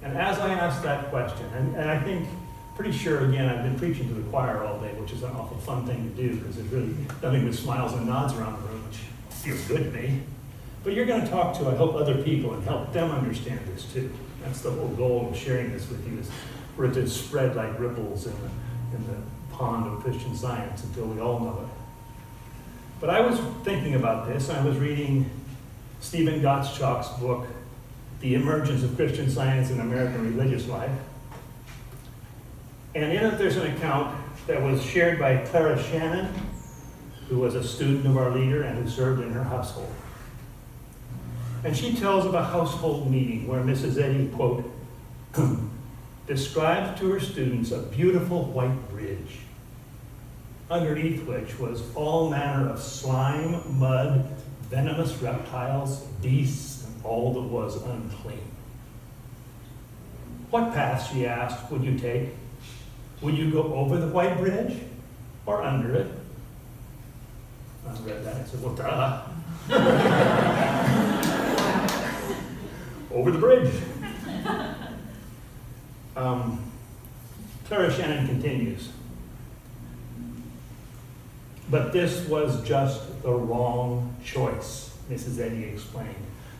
[SPEAKER 2] And as I asked that question, and I think, pretty sure, again, I've been preaching to the choir all day, which is an awful fun thing to do, because there's really nothing but smiles and nods around the room, which feels good to me. But you're going to talk to, I hope, other people and help them understand this too. That's the whole goal of sharing this with you, is for it to spread like ripples in the pond of Christian Science until we all know it. But I was thinking about this, and I was reading Stephen Gottschalk's book, The Emergence of Christian Science in American Religious Life. And in it there's an account that was shared by Clara Shannon, who was a student of our leader and who served in her household. And she tells of a household meeting where Mrs. Eddy, quote, described to her students a beautiful white bridge, underneath which was all manner of slime, mud, venomous reptiles, beasts, and all that was unclean. What path, she asked, would you take? Would you go over the white bridge or under it? I read that and said, well, duh. Over the bridge. Clara Shannon continues. But this was just the wrong choice, Mrs. Eddy explained.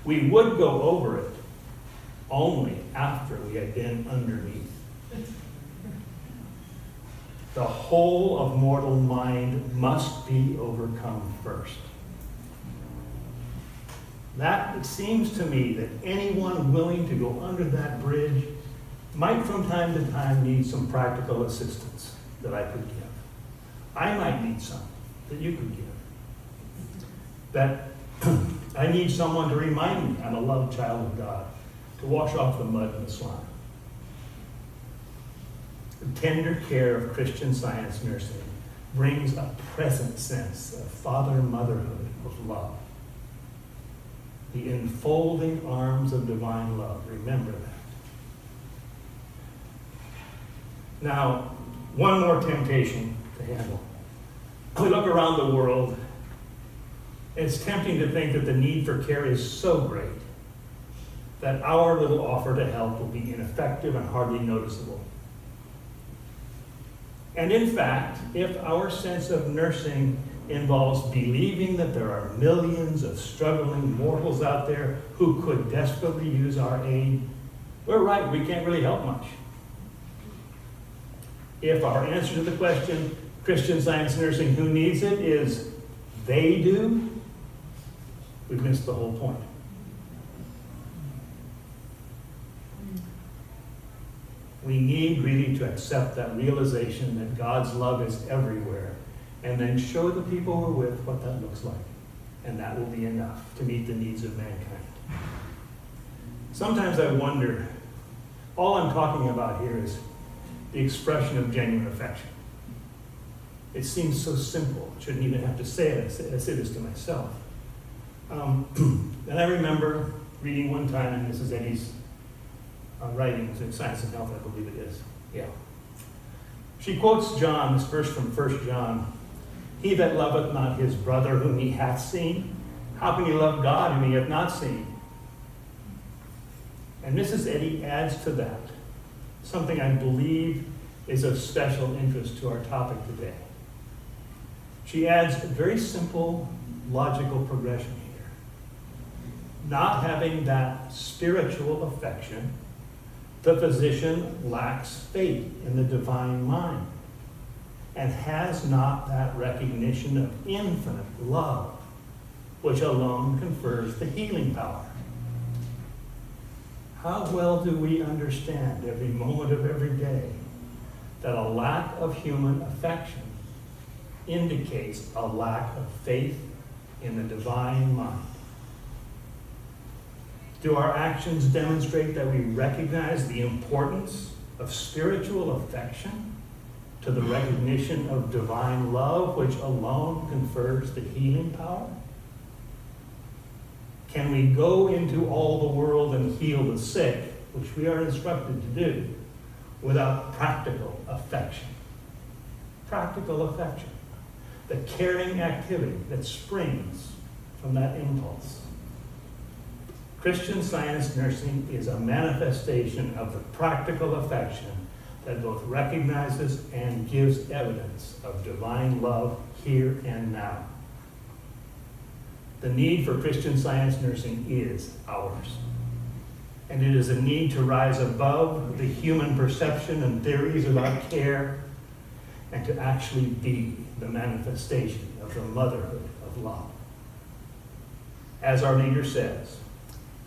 [SPEAKER 2] We would go over it only after we had been underneath. The whole of mortal mind must be overcome first. That, it seems to me that anyone willing to go under that bridge might from time to time need some practical assistance that I could give. I might need some that you could give. That I need someone to remind me I'm a loved child of God, to wash off the mud and the slime. The tender care of Christian Science nursing brings a present sense of father-motherhood of love. The enfolding arms of divine love. Remember that. Now, one more temptation to handle. We look around the world, and it's tempting to think that the need for care is so great that our little offer to help will be ineffective and hardly noticeable. And in fact, if our sense of nursing involves believing that there are millions of struggling mortals out there who could desperately use our aid, we're right, we can't really help much. If our answer to the question, Christian Science nursing, who needs it, is they do, we've missed the whole point. We need really to accept that realization that God's love is everywhere, and then show the people we're with what that looks like. And that will be enough to meet the needs of mankind. Sometimes I wonder, all I'm talking about here is the expression of genuine affection. It seems so simple. I shouldn't even have to say it. I say this to myself. And I remember reading one time in Mrs. Eddy's writings in Science and Health, I believe it is. Yeah. She quotes John, this verse from 1 John. He that loveth not his brother whom he hath seen, how can he love God whom he hath not seen? And Mrs. Eddy adds to that something I believe is of special interest to our topic today. She adds a very simple logical progression here. Not having that spiritual affection, the physician lacks faith in the divine mind and has not that recognition of infinite love, which alone confers the healing power. How well do we understand every moment of every day that a lack of human affection indicates a lack of faith in the divine mind? Do our actions demonstrate that we recognize the importance of spiritual affection to the recognition of divine love, which alone confers the healing power? Can we go into all the world and heal the sick, which we are instructed to do, without practical affection? Practical affection, the caring activity that springs from that impulse. Christian Science nursing is a manifestation of the practical affection that both recognizes and gives evidence of divine love here and now. The need for Christian Science nursing is ours. And it is a need to rise above the human perception and theories about care and to actually be the manifestation of the motherhood of love. As our leader says,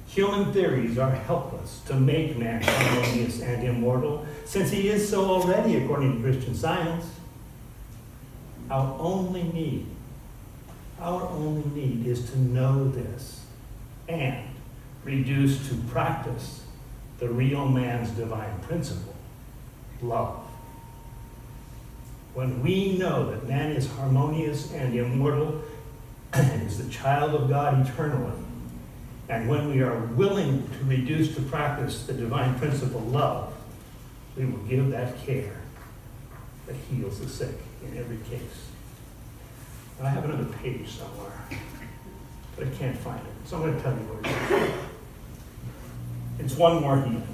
[SPEAKER 2] human theories are helpless to make man harmonious and immortal, since he is so already according to Christian Science. Our only need is to know this and reduce to practice the real man's divine principle, love. When we know that man is harmonious and immortal and is the child of God eternally, and when we are willing to reduce to practice the divine principle, love, we will give that care that heals the sick in every case. And I have another page somewhere, but I can't find it. So I'm going to tell you what it is. It's one more healing.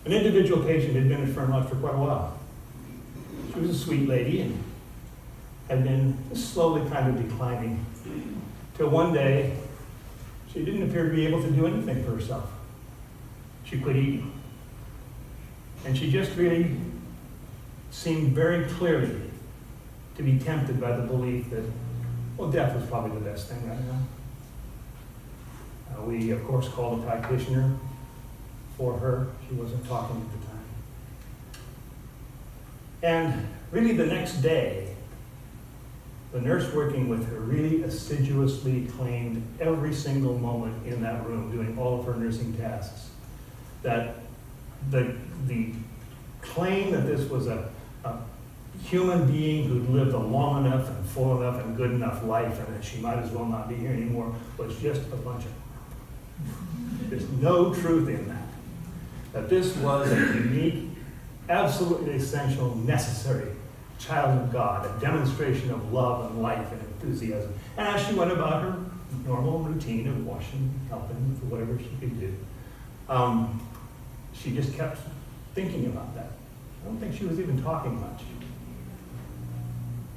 [SPEAKER 2] An individual patient had been in Fernlot for quite a while. She was a sweet lady and had been slowly kind of declining till one day she didn't appear to be able to do anything for herself. She quit eating. And she just really seemed very clearly to be tempted by the belief that, well, death was probably the best thing right now. We, of course, called a practitioner for her. She wasn't talking at the time. And really the next day, the nurse working with her really assiduously claimed every single moment in that room, doing all of her nursing tasks, that the claim that this was a human being who'd lived a long enough and full enough and good enough life and that she might as well not be here anymore was just a bunch of... There's no truth in that. That this was a unique, absolutely essential, necessary child of God, a demonstration of love and life and enthusiasm. And as she went about her normal routine of washing, helping with whatever she could do, she just kept thinking about that. I don't think she was even talking much.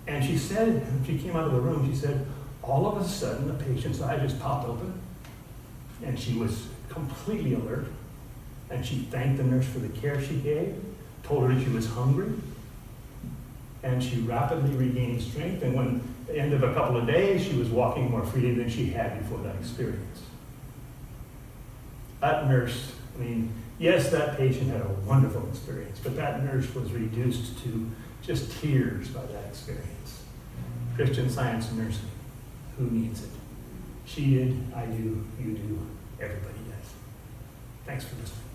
[SPEAKER 2] And she said, when she came out of the room, she said, all of a sudden the patient's eye just popped open and she was completely alert. And she thanked the nurse for the care she gave, told her that she was hungry, and she rapidly regained strength. And when at the end of a couple of days, she was walking more freely than she had before that experience. That nurse, I mean, yes, that patient had a wonderful experience, but that nurse was reduced to just tears by that experience. Christian Science nursing, who needs it? She did, I do, you do, everybody does. Thanks for listening.